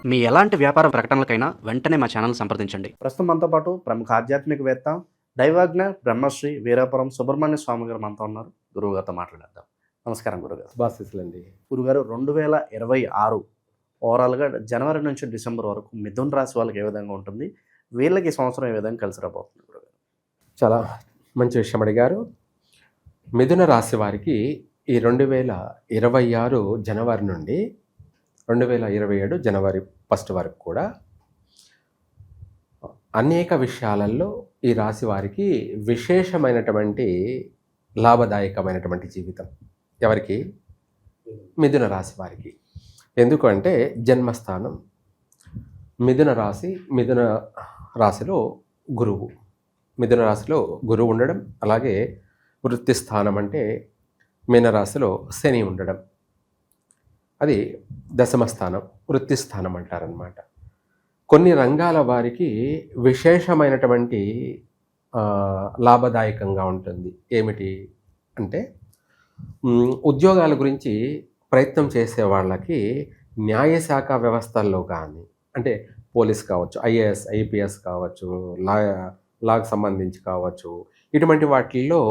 మీ ఎలాంటి వ్యాపార ప్రకటనలకైనా వెంటనే మా ఛానల్ సంప్రదించండి. ప్రస్తుతం మనతో పాటు ప్రముఖ ఆధ్యాత్మికవేత్త దైవాజ్ఞ బ్రహ్మశ్రీ వీరాపురం సుబ్రహ్మణ్య స్వామి గారు మనతో ఉన్నారు. గురువు గారితో మాట్లాడేద్దాం. నమస్కారం గురుగారు. శుభాశీస్సులండి. గురుగారు 2026 ఓవరాల్గా జనవరి నుంచి డిసెంబర్ వరకు మిథున రాశి వాళ్ళకి ఏ విధంగా ఉంటుంది, వీళ్ళకి ఈ సంవత్సరం ఏ విధంగా కలిసి రాబోతుంది గురుగారు? చాలా మంచి విషయం అడిగారు. మిథున రాశి వారికి ఈ 2026 జనవరి నుండి 2027 జనవరి 1 వరకు కూడా అనేక విషయాలలో ఈ రాశి వారికి విశేషమైనటువంటి లాభదాయకమైనటువంటి జీవితం. ఎవరికి? మిథున రాశి వారికి. ఎందుకంటే జన్మస్థానం మిథున రాశిలో గురువు, మిథున రాశిలో గురువు ఉండడం, అలాగే వృత్తి స్థానం అంటే మీనరాశిలో శని ఉండడం, అది దశమ స్థానం, వృత్తి స్థానం అంటారనమాట. కొన్ని రంగాల వారికి విశేషమైనటువంటి లాభదాయకంగా ఉంటుంది. ఏమిటి అంటే ఉద్యోగాల గురించి ప్రయత్నం చేసే వాళ్ళకి న్యాయశాఖ వ్యవస్థల్లో కానీ, అంటే పోలీస్ కావచ్చు, ఐఏఎస్ ఐపీఎస్ కావచ్చు, లాకు సంబంధించి కావచ్చు, ఇటువంటి వాటిల్లో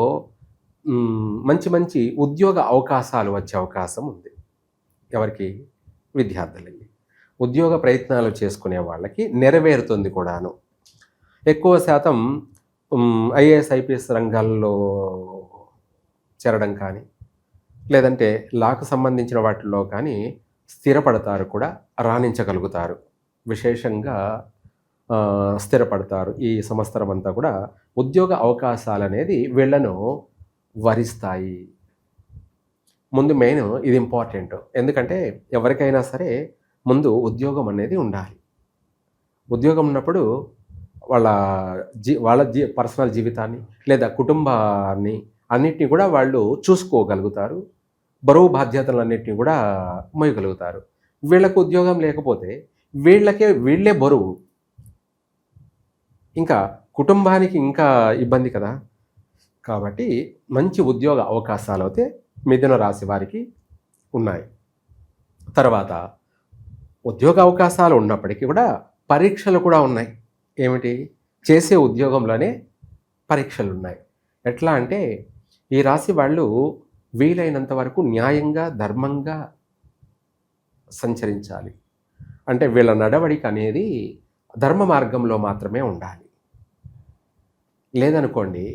మంచి మంచి ఉద్యోగ అవకాశాలు వచ్చే అవకాశం ఉంది. ఎవరికి? విద్యార్థులకి. ఉద్యోగ ప్రయత్నాలు చేసుకునే వాళ్ళకి నెరవేరుతుంది కూడాను. ఎక్కువ శాతం ఐఏఎస్ ఐపీఎస్ రంగాల్లో చేరడం కానీ, లేదంటే లాకు సంబంధించిన వాటిల్లో కానీ స్థిరపడతారు, కూడా రాణించగలుగుతారు, విశేషంగా స్థిరపడతారు. ఈ సంవత్సరం అంతా కూడా ఉద్యోగ అవకాశాలు అనేది వీళ్ళను వరిస్తాయి. ముందు మెయిన్ ఇది ఇంపార్టెంట్. ఎందుకంటే ఎవరికైనా సరే ముందు ఉద్యోగం అనేది ఉండాలి. ఉద్యోగం ఉన్నప్పుడు వాళ్ళ పర్సనల్ జీవితాన్ని లేదా కుటుంబాన్ని అన్నిటినీ కూడా వాళ్ళు చూసుకోగలుగుతారు, బరువు బాధ్యతలన్నింటినీ కూడా మోయగలుగుతారు. వీళ్ళకు ఉద్యోగం లేకపోతే వీళ్ళే బరువు, ఇంకా కుటుంబానికి ఇంకా ఇబ్బంది కదా. కాబట్టి మంచి ఉద్యోగ అవకాశాలు అయితే మిథున రాశి వారికి ఉన్నాయి. తర్వాత ఉద్యోగ అవకాశాలు ఉన్నప్పటికీ కూడా పరీక్షలు కూడా ఉన్నాయి. ఏమిటి? చేసే ఉద్యోగంలోనే పరీక్షలు ఉన్నాయి. ఎట్లా అంటే ఈ రాశి వాళ్ళు వీలైనంత వరకు న్యాయంగా ధర్మంగా సంచరించాలి. అంటే వీళ్ళ నడవడిక అనేది ధర్మ మార్గంలో మాత్రమే ఉండాలి. లేదనుకోండి,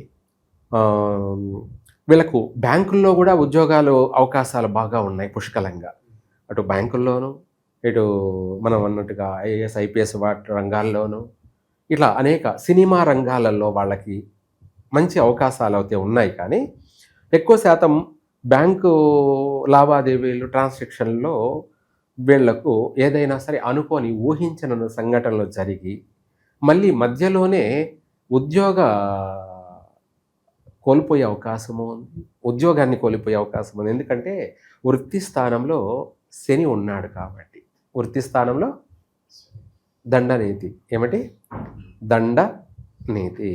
వీళ్ళకు బ్యాంకుల్లో కూడా ఉద్యోగాలు అవకాశాలు బాగా ఉన్నాయి పుష్కలంగా. అటు బ్యాంకుల్లోనూ, ఇటు మనం అన్నట్టుగా ఐఏఎస్ ఐపీఎస్ రంగాల్లోనూ, ఇట్లా అనేక సినిమా రంగాలలో వాళ్ళకి మంచి అవకాశాలు అయితే ఉన్నాయి. కానీ ఎక్కువ శాతం బ్యాంకు లావాదేవీలు ట్రాన్సాక్షన్లో వీళ్లకు ఏదైనా సరే అనుకోని ఊహించని సంఘటనలు జరిగి మళ్ళీ మధ్యలోనే కోల్పోయే అవకాశము ఉంది, ఉద్యోగాన్ని కోల్పోయే అవకాశం ఉంది. ఎందుకంటే వృత్తి స్థానంలో శని ఉన్నాడు కాబట్టి. వృత్తి స్థానంలో దండనీతి. ఏమిటి? దండనీతి.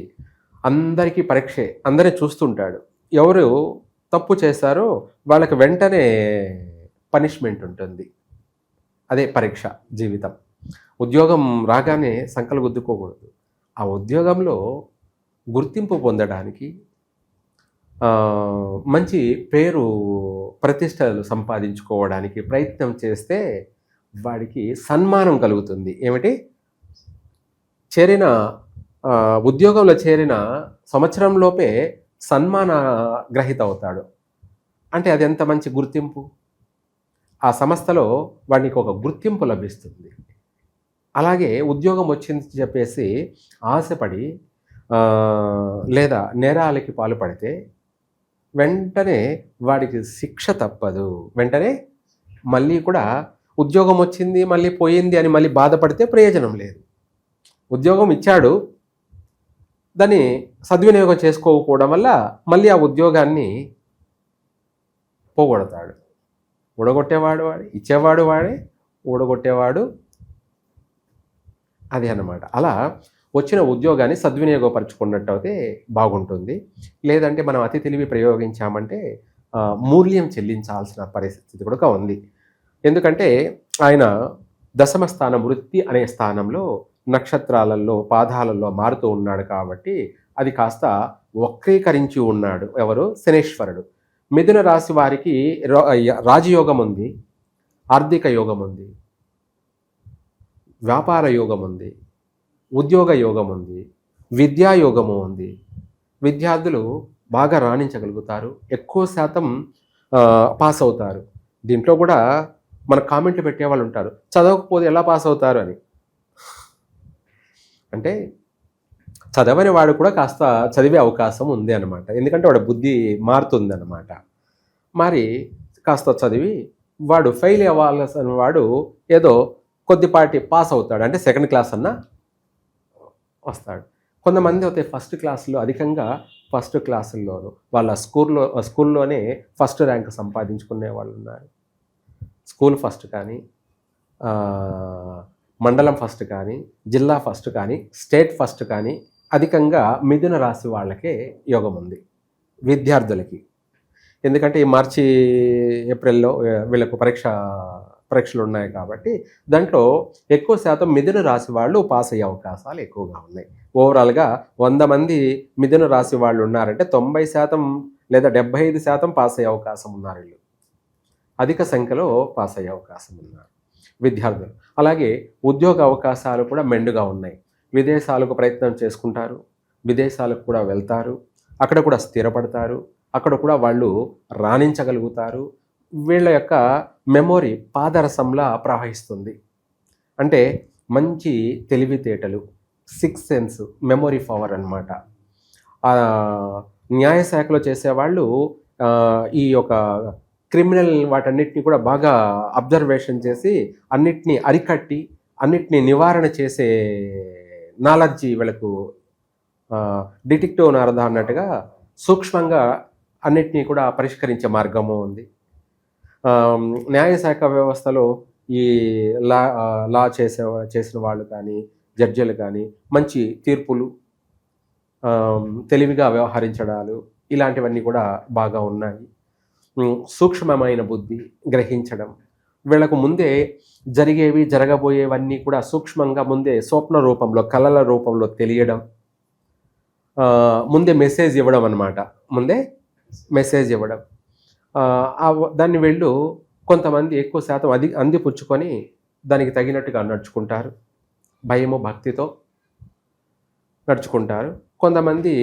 అందరికీ పరీక్షే, అందరినీ చూస్తుంటాడు. ఎవరు తప్పు చేశారో వాళ్ళకి వెంటనే పనిష్మెంట్ ఉంటుంది. అదే పరీక్ష జీవితం. ఉద్యోగం రాగానే సంకలు గుద్దుకోకూడదు. ఆ ఉద్యోగంలో గుర్తింపు పొందడానికి, మంచి పేరు ప్రతిష్టలు సంపాదించుకోవడానికి ప్రయత్నం చేస్తే వాడికి సన్మానం కలుగుతుంది. ఏమిటి? ఉద్యోగంలో చేరిన సంవత్సరంలోపే సన్మాన గ్రహీత అవుతాడు. అంటే అది ఎంత మంచి గుర్తింపు. ఆ సంస్థలో వాడికి ఒక గుర్తింపు లభిస్తుంది. అలాగే ఉద్యోగం వచ్చింది చెప్పేసి ఆశపడి లేదా నేరాలకి పాల్పడితే వెంటనే వాడికి శిక్ష తప్పదు. వెంటనే మళ్ళీ కూడా ఉద్యోగం వచ్చింది మళ్ళీ పోయింది అని మళ్ళీ బాధపడితే ప్రయోజనం లేదు. ఉద్యోగం ఇచ్చాడు, దాన్ని సద్వినియోగం చేసుకోకపోవడం వల్ల మళ్ళీ ఆ ఉద్యోగాన్ని పోగొడతాడు. ఊడగొట్టేవాడు వాడే, ఇచ్చేవాడు వాడే, ఊడగొట్టేవాడు అది అన్నమాట. అలా వచ్చిన ఉద్యోగాన్ని సద్వినియోగపరచుకున్నట్టు అయితే బాగుంటుంది. లేదంటే మనం అతి తెలివి ప్రయోగించామంటే మూల్యం చెల్లించాల్సిన పరిస్థితి కూడా ఉంది. ఎందుకంటే ఆయన దశమ స్థానం వృత్తి అనే స్థానంలో నక్షత్రాలలో పాదాలలో మారుతూ ఉన్నాడు కాబట్టి అది కాస్త వక్రీకరించి ఉన్నాడు. ఎవరు? శనేశ్వరుడు. మిథున రాశి వారికి రాజయోగం ఉంది, ఆర్థిక యోగం ఉంది, వ్యాపార యోగం ఉంది, ఉద్యోగ యోగం ఉంది, విద్యా యోగము ఉంది. విద్యార్థులు బాగా రాణించగలుగుతారు, ఎక్కువ శాతం పాస్ అవుతారు. దీంట్లో కూడా మన కామెంట్లు పెట్టేవాళ్ళు ఉంటారు, చదవకపోతే ఎలా పాస్ అవుతారు అని. అంటే చదవని వాడు కూడా కాస్త చదివే అవకాశం ఉంది అన్నమాట. ఎందుకంటే వాడు బుద్ధి మారుతుంది అన్నమాట. మరి కాస్త చదివి వాడు ఫెయిల్ అవ్వాల్సిన వాడు ఏదో కొద్దిపాటి పాస్ అవుతాడు, అంటే సెకండ్ క్లాస్ అన్నా వస్తాడు. కొంతమంది అయితే ఫస్ట్ క్లాసులో అధికంగా ఫస్ట్ క్లాసుల్లోనూ వాళ్ళ స్కూల్లోనే ఫస్ట్ ర్యాంక్ సంపాదించుకునే వాళ్ళు ఉన్నారు. స్కూల్ ఫస్ట్ కానీ, మండలం ఫస్ట్ కానీ, జిల్లా ఫస్ట్ కానీ, స్టేట్ ఫస్ట్ కానీ అధికంగా మిథున రాశి వాళ్ళకే యోగం ఉంది విద్యార్థులకి. ఎందుకంటే ఈ మార్చి ఏప్రిల్లో వీళ్ళకు పరీక్షలు ఉన్నాయి కాబట్టి దాంట్లో ఎక్కువ శాతం మిథున రాశి వాళ్ళు పాస్ అయ్యే అవకాశాలు ఎక్కువగా ఉన్నాయి. ఓవరాల్గా 100 మంది మిథున రాశి వాళ్ళు ఉన్నారంటే 90% లేదా 75% పాస్ అయ్యే అవకాశం ఉన్నారు. వీళ్ళు అధిక సంఖ్యలో పాస్ అయ్యే అవకాశం ఉన్నారు విద్యార్థులు. అలాగే ఉద్యోగ అవకాశాలు కూడా మెండుగా ఉన్నాయి. విదేశాలకు ప్రయత్నం చేసుకుంటారు, విదేశాలకు కూడా వెళ్తారు, అక్కడ కూడా స్థిరపడతారు, అక్కడ కూడా వాళ్ళు రాణించగలుగుతారు. వీళ్ళ యొక్క మెమొరీ పాదరసంలా ప్రవహిస్తుంది. అంటే మంచి తెలివితేటలు, 6th సెన్స్, మెమొరీ పవర్ అన్నమాట. న్యాయశాఖలో చేసేవాళ్ళు ఈ యొక్క క్రిమినల్ వాటన్నిటిని కూడా బాగా అబ్జర్వేషన్ చేసి అన్నిటినీ అరికట్టి అన్నిటినీ నివారణ చేసే నాలెడ్జి వీళ్ళకు డిటెక్టివ్ నారద అన్నట్టుగా సూక్ష్మంగా అన్నిటినీ కూడా పరిష్కరించే మార్గము ఉంది. న్యాయశాఖ వ్యవస్థలో ఈ లా చేసిన వాళ్ళు కానీ, జడ్జిలు కానీ మంచి తీర్పులు, తెలివిగా వ్యవహరించడాలు ఇలాంటివన్నీ కూడా బాగా ఉన్నాయి. సూక్ష్మమైన బుద్ధి, గ్రహించడం, వీళ్ళకు ముందే జరిగేవి జరగబోయేవన్నీ కూడా సూక్ష్మంగా ముందే స్వప్న రూపంలో, కళల రూపంలో తెలియడం, ముందే మెసేజ్ ఇవ్వడం అన్నమాట. ముందే మెసేజ్ ఇవ్వడం, దాన్ని వీళ్ళు కొంతమంది ఎక్కువ శాతం అందిపుచ్చుకొని దానికి తగినట్టుగా నడుచుకుంటారు, భయము భక్తితో నడుచుకుంటారు. కొంతమంది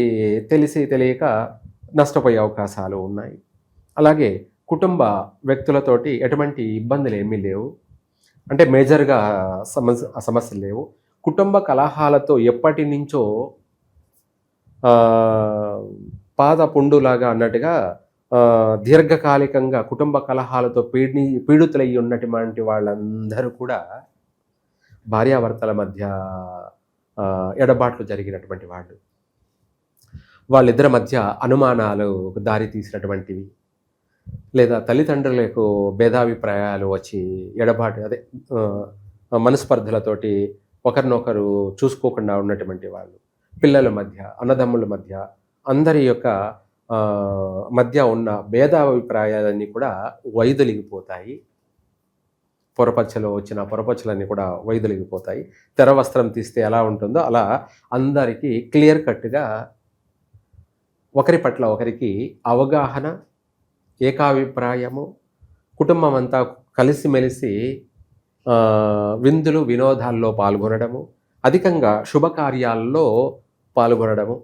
తెలిసి తెలియక నష్టపోయే అవకాశాలు ఉన్నాయి. అలాగే కుటుంబ వ్యక్తులతోటి ఎటువంటి ఇబ్బందులు ఏమీ లేవు, అంటే మేజర్గా సమస్యలు లేవు. కుటుంబ కలహాలతో ఎప్పటి నుంచో పాద పుండులాగా అన్నట్టుగా దీర్ఘకాలికంగా కుటుంబ కలహాలతో పీడితులయ్యి ఉన్నటువంటి వాళ్ళందరూ కూడా భార్యాభర్తల మధ్య ఎడబాట్లు జరిగినటువంటి వాళ్ళు, వాళ్ళిద్దరి మధ్య అనుమానాలు దారి తీసినటువంటివి, లేదా తల్లిదండ్రులకు భేదాభిప్రాయాలు వచ్చి ఎడబాటు మనస్పర్ధలతోటి ఒకరినొకరు చూసుకోకుండా ఉన్నటువంటి వాళ్ళు, పిల్లల మధ్య, అన్నదమ్ముల మధ్య, అందరి యొక్క మధ్య ఉన్న భేదాభిప్రాయాలన్నీ కూడా వైదొలిగిపోతాయి. పొరపచ్చలో వచ్చిన పొరపచ్చలన్నీ కూడా వైదొలిగిపోతాయి. తెర వస్త్రం తీస్తే ఎలా ఉంటుందో అలా అందరికీ క్లియర్ కట్గా ఒకరి పట్ల ఒకరికి అవగాహన, ఏకాభిప్రాయము, కుటుంబం అంతా కలిసిమెలిసి విందులు వినోదాల్లో పాల్గొనడము, అధికంగా శుభకార్యాల్లో పాల్గొనడము,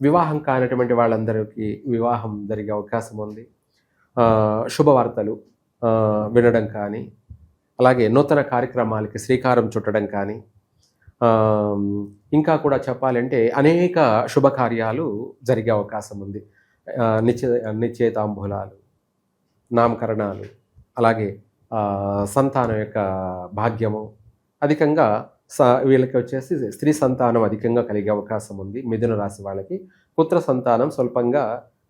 వివాహం కానటువంటి వాళ్ళందరికీ వివాహం జరిగే అవకాశం ఉంది. శుభవార్తలు వినడం కానీ, అలాగే నూతన కార్యక్రమాలకి శ్రీకారం చుట్టడం కానీ, ఇంకా కూడా చెప్పాలంటే అనేక శుభకార్యాలు జరిగే అవకాశం ఉంది. నిశ్చయితాంబూలాలు, నామకరణాలు, అలాగే సంతానం యొక్క భాగ్యము, అధికంగా వీళ్ళకి వచ్చేసి స్త్రీ సంతానం అధికంగా కలిగే అవకాశం ఉంది. మిథున రాశి వాళ్ళకి పుత్ర సంతానం స్వల్పంగా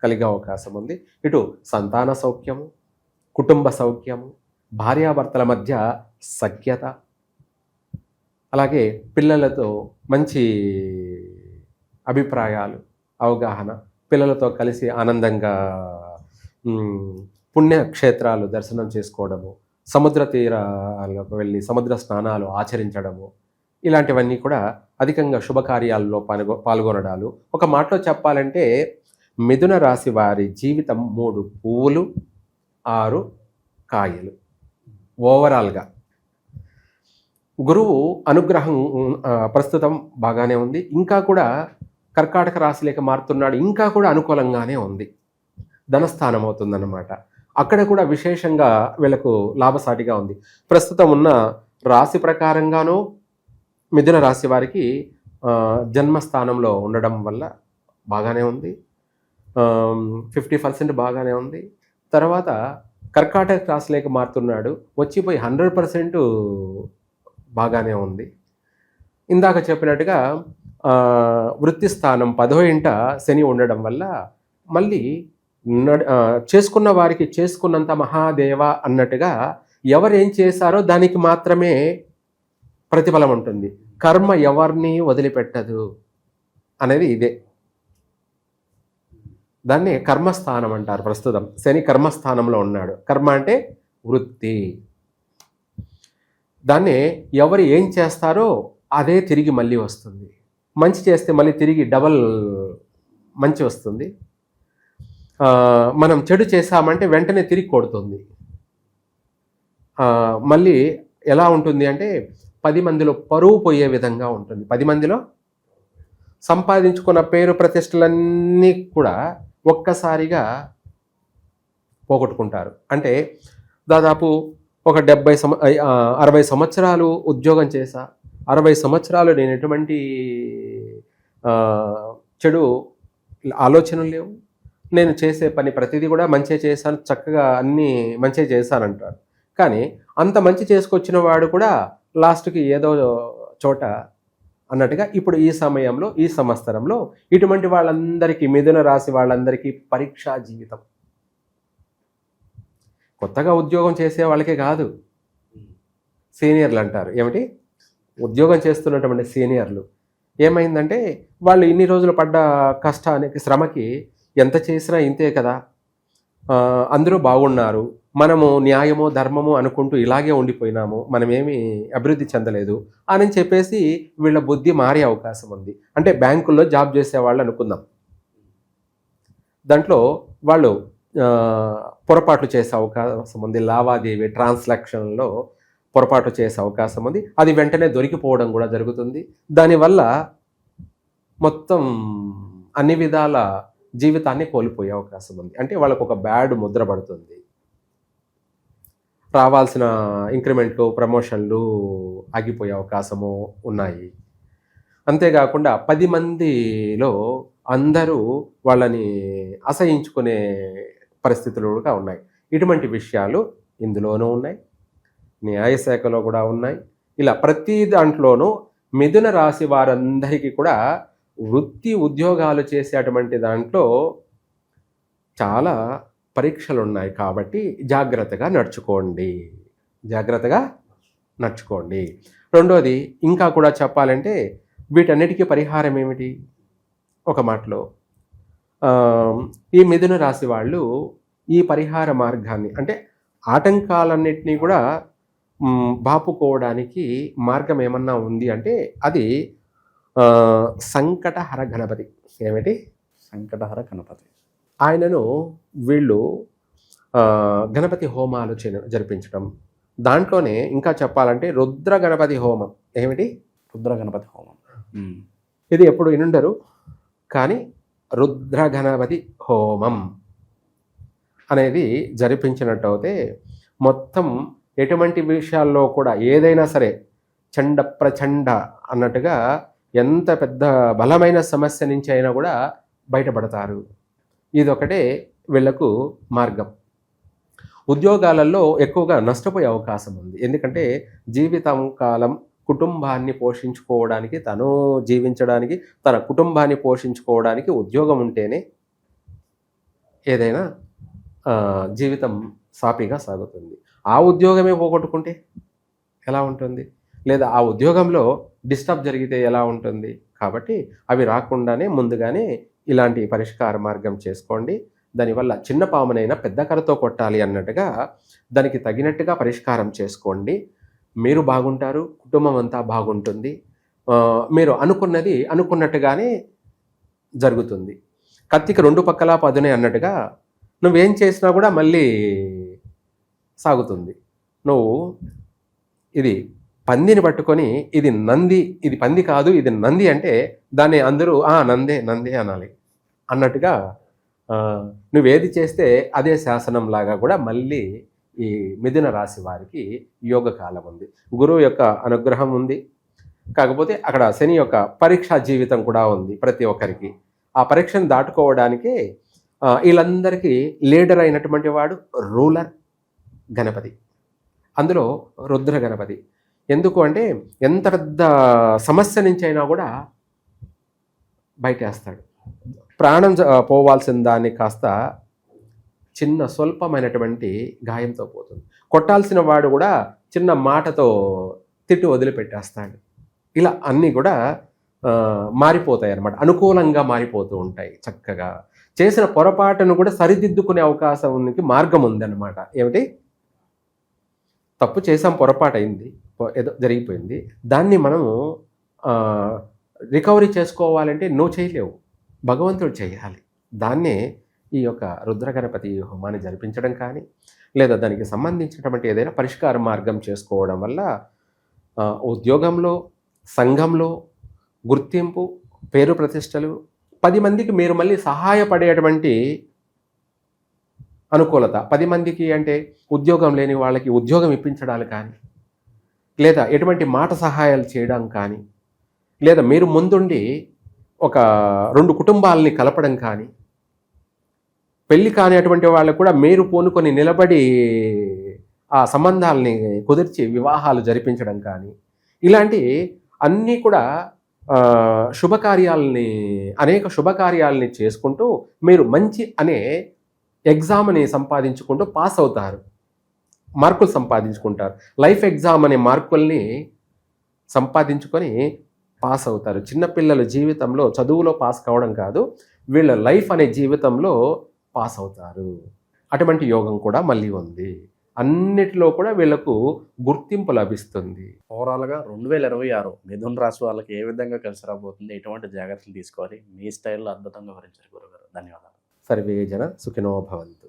కలిగే అవకాశం ఉంది. ఇటు సంతాన సౌఖ్యము, కుటుంబ సౌఖ్యము, భార్యాభర్తల మధ్య సఖ్యత, అలాగే పిల్లలతో మంచి అభిప్రాయాలు, అవగాహన, పిల్లలతో కలిసి ఆనందంగా పుణ్యక్షేత్రాలు దర్శనం చేసుకోవడము, సముద్ర తీరాలకు వెళ్ళి సముద్ర స్నానాలు ఆచరించడము, ఇలాంటివన్నీ కూడా అధికంగా శుభకార్యాల్లో పాల్గొనడాలు. ఒక మాటలో చెప్పాలంటే మిథున రాశి వారి జీవితం 3 పువ్వులు 6 కాయలు ఓవరాల్గా. గురువు అనుగ్రహం ప్రస్తుతం బాగానే ఉంది. ఇంకా కూడా కర్కాటక రాశిలోకి మారుతున్నాడు, ఇంకా కూడా అనుకూలంగానే ఉంది. ధనస్థానం అవుతుందన్నమాట. అక్కడ కూడా విశేషంగా వీళ్ళకు లాభసాటిగా ఉంది. ప్రస్తుతం ఉన్న రాశి ప్రకారంగానూ మిథున రాశి వారికి జన్మస్థానంలో ఉండడం వల్ల బాగానే ఉంది, 50% బాగానే ఉంది. తర్వాత కర్కాటక రాశిలోకి మారుతున్నాడు, వచ్చిపోయి 100% బాగానే ఉంది. ఇందాక చెప్పినట్టుగా వృత్తి స్థానం 10వ ఇంట శని ఉండడం వల్ల మళ్ళీ చేసుకున్న వారికి చేసుకున్నంత మహాదేవ అన్నట్టుగా ఎవరేం చేశారో దానికి మాత్రమే ప్రతిఫలం ఉంటుంది. కర్మ ఎవరిని వదిలిపెట్టదు అనేది ఇదే. దాన్ని కర్మస్థానం అంటారు. ప్రస్తుతం శని కర్మస్థానంలో ఉన్నాడు. కర్మ అంటే వృత్తి. దాన్ని ఎవరు ఏం చేస్తారో అదే తిరిగి మళ్ళీ వస్తుంది. మంచి చేస్తే మళ్ళీ తిరిగి డబల్ మంచి వస్తుంది. మనం చెడు చేసామంటే వెంటనే తిరిగి కొడుతుంది. మళ్ళీ ఎలా ఉంటుంది అంటే 10 మందిలో పరువు పోయే విధంగా ఉంటుంది. 10 మందిలో సంపాదించుకున్న పేరు ప్రతిష్టలన్నీ కూడా ఒక్కసారిగా పోగొట్టుకుంటారు. అంటే దాదాపు ఒక 60 సంవత్సరాలు ఉద్యోగం చేశా, 60 సంవత్సరాలు నేను ఎటువంటి చెడు ఆలోచనలు లేవు, నేను చేసే పని ప్రతిదీ కూడా మంచిగా చేశాను, చక్కగా అన్నీ మంచిగా చేశానంటాడు. కానీ అంత మంచి చేసుకొచ్చిన వాడు కూడా లాస్ట్కి ఏదో చోట అన్నట్టుగా ఇప్పుడు ఈ సమయంలో ఈ సంవత్సరంలో ఇటువంటి వాళ్ళందరికీ మిథున రాశి వాళ్ళందరికీ పరీక్షా జీవితం. కొత్తగా ఉద్యోగం చేసే వాళ్ళకే కాదు, సీనియర్లు అంటారు. ఏమిటి? ఉద్యోగం చేస్తున్నటువంటి సీనియర్లు. ఏమైందంటే వాళ్ళు ఇన్ని రోజులు పడ్డ కష్టానికి శ్రమకి ఎంత చేసినా ఇంతే కదా, అందరూ బాగున్నారు, మనము న్యాయమో ధర్మము అనుకుంటూ ఇలాగే ఉండిపోయినాము, మనమేమి అభివృద్ధి చెందలేదు అని చెప్పేసి వీళ్ళ బుద్ధి మారే అవకాశం ఉంది. అంటే బ్యాంకుల్లో జాబ్ చేసేవాళ్ళు అనుకుందాం, దాంట్లో వాళ్ళు పొరపాట్లు చేసే అవకాశం ఉంది, లావాదేవీ ట్రాన్సాక్షన్లో పొరపాటు చేసే అవకాశం ఉంది. అది వెంటనే దొరికిపోవడం కూడా జరుగుతుంది. దానివల్ల మొత్తం అన్ని విధాల జీవితాన్ని కోల్పోయే అవకాశం ఉంది. అంటే వాళ్ళకు ఒక బ్యాడ్ ముద్ర పడుతుంది. రావాల్సిన ఇంక్రిమెంట్లు ప్రమోషన్లు ఆగిపోయే అవకాశము ఉన్నాయి. అంతేకాకుండా 10 మందిలో అందరూ వాళ్ళని అసహించుకునే పరిస్థితులు కూడా ఉన్నాయి. ఇటువంటి విషయాలు ఇందులోనూ ఉన్నాయి, న్యాయశాఖలో కూడా ఉన్నాయి. ఇలా ప్రతి దాంట్లోనూ మిథున రాశి వారందరికీ కూడా వృత్తి ఉద్యోగాలు చేసేటువంటి దాంట్లో చాలా పరీక్షలు ఉన్నాయి. కాబట్టి జాగ్రత్తగా నడుచుకోండి. రెండోది ఇంకా కూడా చెప్పాలంటే వీటన్నిటికీ పరిహారం ఏమిటి? ఒక మాటలో ఈ మిథున రాశి వాళ్ళు ఈ పరిహార మార్గాన్ని, అంటే ఆటంకాలన్నింటినీ కూడా బాపుకోవడానికి మార్గం ఏమన్నా ఉంది అంటే అది సంకటహర గణపతి. ఏమిటి? సంకటహర గణపతి. ఆయనను వీళ్ళు గణపతి హోమాలు జరిపించడం. దాంట్లోనే ఇంకా చెప్పాలంటే రుద్ర గణపతి హోమం. ఏమిటి? రుద్ర గణపతి హోమం. ఇది ఎప్పుడు వినుండరు, కానీ రుద్ర గణపతి హోమం అనేది జరిపించినట్టు అయితే మొత్తం ఎటువంటి విషయాల్లో కూడా ఏదైనా సరే చండ ప్రచండ అన్నట్టుగా ఎంత పెద్ద బలమైన సమస్య నుంచి అయినా కూడా బయటపడతారు. ఇదొకటే వీళ్లకు మార్గం. ఉద్యోగాలలో ఎక్కువగా నష్టపోయే అవకాశం ఉంది. ఎందుకంటే జీవితం కాలం కుటుంబాన్ని పోషించుకోవడానికి, తను జీవించడానికి, తన కుటుంబాన్ని పోషించుకోవడానికి ఉద్యోగం ఉంటేనే ఏదైనా జీవితం సాఫీగా సాగుతుంది. ఆ ఉద్యోగమే పోగొట్టుకుంటే ఎలా ఉంటుంది? లేదా ఆ ఉద్యోగంలో డిస్టర్బ్ జరిగితే ఎలా ఉంటుంది? కాబట్టి అవి రాకుండానే ముందుగానే ఇలాంటి పరిష్కార మార్గం చేసుకోండి. దానివల్ల చిన్న పామునైనా పెద్ద కర్రతో కొట్టాలి అన్నట్టుగా దానికి తగినట్టుగా పరిష్కారం చేసుకోండి. మీరు బాగుంటారు, కుటుంబం అంతా బాగుంటుంది. మీరు అనుకున్నది అనుకున్నట్టుగానే జరుగుతుంది. కత్తికి రెండు పక్కలా పదునే అన్నట్టుగా నువ్వేం చేసినా కూడా మళ్ళీ సాగుతుంది. నువ్వు ఇది పందిని పట్టుకొని ఇది నంది, ఇది పంది కాదు ఇది నంది అంటే దాన్ని అందరూ నందే నందే అనాలి అన్నట్టుగా నువ్వేది చేస్తే అదే శాసనం లాగా కూడా మళ్ళీ ఈ మిథున రాశి వారికి యోగకాలం ఉంది. గురువు యొక్క అనుగ్రహం ఉంది. కాకపోతే అక్కడ శని యొక్క పరీక్షా జీవితం కూడా ఉంది ప్రతి ఒక్కరికి. ఆ పరీక్షను దాటుకోవడానికి వీళ్ళందరికీ లీడర్ అయినటువంటి వాడు రూలర్ గణపతి, అందులో రుద్ర గణపతి. ఎందుకు అంటే ఎంత పెద్ద సమస్య నుంచి అయినా కూడా బయటేస్తాడు. ప్రాణం పోవాల్సిన దాన్ని కాస్త చిన్న స్వల్పమైనటువంటి గాయంతో పోతుంది. కొట్టాల్సిన వాడు కూడా చిన్న మాటతో తిట్టి వదిలిపెట్టేస్తాడు. ఇలా అన్నీ కూడా మారిపోతాయి అన్నమాట, అనుకూలంగా మారిపోతూ ఉంటాయి. చక్కగా చేసిన పొరపాటును కూడా సరిదిద్దుకునే అవకాశం ఉంది, మార్గం ఉందన్నమాట. ఏమిటి, తప్పు చేసాం, పొరపాటు అయింది, ఏదో జరిగిపోయింది, దాన్ని మనము రికవరీ చేసుకోవాలంటే నువ్వు చేయలేవు, భగవంతుడు చేయాలి. దాన్నే ఈ యొక్క రుద్రగణపతి హోమాన్ని జరిపించడం కానీ లేదా దానికి సంబంధించినటువంటి ఏదైనా పరిష్కార మార్గం చేసుకోవడం వల్ల ఉద్యోగంలో, సంఘంలో గుర్తింపు, పేరు ప్రతిష్టలు, 10 మందికి మీరు మళ్ళీ సహాయపడేటువంటి అనుకూలత. 10 మందికి అంటే ఉద్యోగం లేని వాళ్ళకి ఉద్యోగం ఇప్పించడాలు కానీ, లేదా ఎటువంటి మాట సహాయాలు చేయడం కానీ, లేదా మీరు ముందుండి ఒక 2 కుటుంబాలని కలపడం కానీ, పెళ్లి కానిటువంటి వాళ్ళకు కూడా మీరు పూనుకొని నిలబడి ఆ సంబంధాలని కుదిర్చి వివాహాలు జరిపించడం కానీ, ఇలాంటి అన్నీ కూడా అనేక శుభకార్యాలని చేసుకుంటూ మీరు మంచి అనే ఎగ్జామ్ని సంపాదించుకుంటూ పాస్ అవుతారు, మార్కులు సంపాదించుకుంటారు. లైఫ్ ఎగ్జామ్ అనే మార్కుల్ని సంపాదించుకొని పాస్ అవుతారు. చిన్నపిల్లల జీవితంలో చదువులో పాస్ కావడం కాదు, వీళ్ళ లైఫ్ అనే జీవితంలో పాస్ అవుతారు. అటువంటి యోగం కూడా మళ్ళీ ఉంది. అన్నిటిలో కూడా వీళ్ళకు గుర్తింపు లభిస్తుంది. ఓవరాల్గా 2026 మిథున రాశి వాళ్ళకి ఏ విధంగా కలిసి రాబోతుంది, ఎటువంటి జాగ్రత్తలు తీసుకోవాలి, మీ స్టైల్లో అద్భుతంగా వివరించారు గురుగారు. ధన్యవాదాలు. సర్వే జన సుఖినో భవంతు.